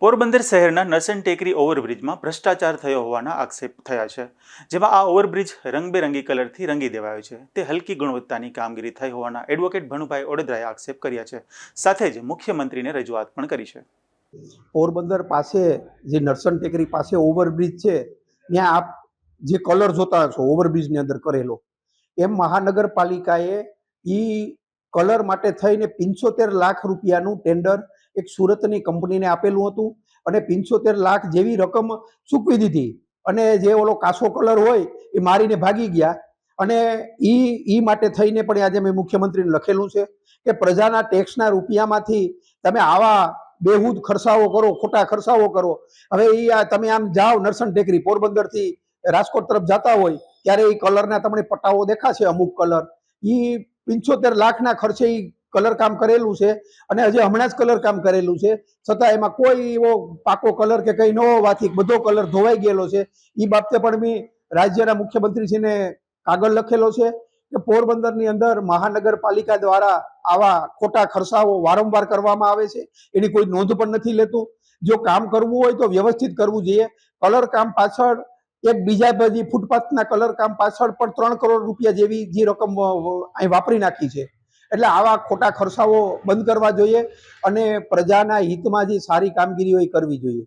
પોરબંદર શહેરના નરસન ટેકરી ઓવરબ્રિજમાં ભ્રષ્ટાચાર થયો હોવાના આક્ષેપ થયા છે, જેમાં આ ઓવરબ્રિજ રંગબેરંગી કલરથી રંગી દેવાયો છે. તે હલકી ગુણવત્તાની કામગીરી થઈ હોવાના એડવોકેટ ભનુભાઈ ઓડેદરાએ આક્ષેપ કર્યા છે. સાથે જ મુખ્યમંત્રીને રજૂઆત પણ કરી છે. પોરબંદર પાસે જે નરસન ટેકરી પાસે ઓવરબ્રિજ છે, ત્યાં આપ જે કલર જોતા હશો ઓવરબ્રિજની અંદર કરેલો, એમ મહાનગરપાલિકાએ કલર માટે થઈને 75 લાખ રૂપિયાનું ટેન્ડર એક સુરતની કંપનીને આપેલું હતું અને 75 લાખ જેવી રકમ ચૂકવી દીધી અને જે ઓલો કાસો કલર હોય એ મારીને ભાગી ગયા. અને ઈ માટે થઈને પણ આજે મેં મુખ્યમંત્રીને લખેલું છે કે પ્રજાના ટેક્સના રૂપિયામાંથી તમે આવા બેહૂદ ખર્ચાઓ કરો, ખોટા ખર્ચાઓ કરો. હવે તમે આમ જાઓ નરસન ટેકરી પોરબંદરથી રાજકોટ તરફ જતા હોય ત્યારે એ કલરના તમને પટ્ટાઓ દેખાશે, અમુક કલર ઈ 75 લાખના ખર્ચે ઈ કલર કામ કરેલું છે અને હજી હમણાં જ કલર કામ કરેલું છે, છતાં એમાં કોઈ એવો પાકો કલર કે કઈ ન હોવાથી બધો કલર ધોવાઈ ગયેલો છે. એ બાબતે પણ મેં રાજ્યના મુખ્યમંત્રીશ્રીને કાગળ લખેલો છે કે પોરબંદરની અંદર મહાનગરપાલિકા દ્વારા આવા ખોટા ખર્ચાઓ વારંવાર કરવામાં આવે છે, એની કોઈ નોંધ પણ નથી લેતું. જો કામ કરવું હોય તો વ્યવસ્થિત કરવું જોઈએ. કલર કામ પાછળ એક બીજા બધી ફૂટપાથના કલર કામ પાછળ પણ 3 કરોડ રૂપિયા જેવી જે રકમ અહીં વાપરી નાખી છે. એટલે આવા ખોટા ખર્ચાઓ બંધ કરવા જોઈએ અને પ્રજાના હિતમાં જે સારી કામગીરી હોય એ કરવી જોઈએ.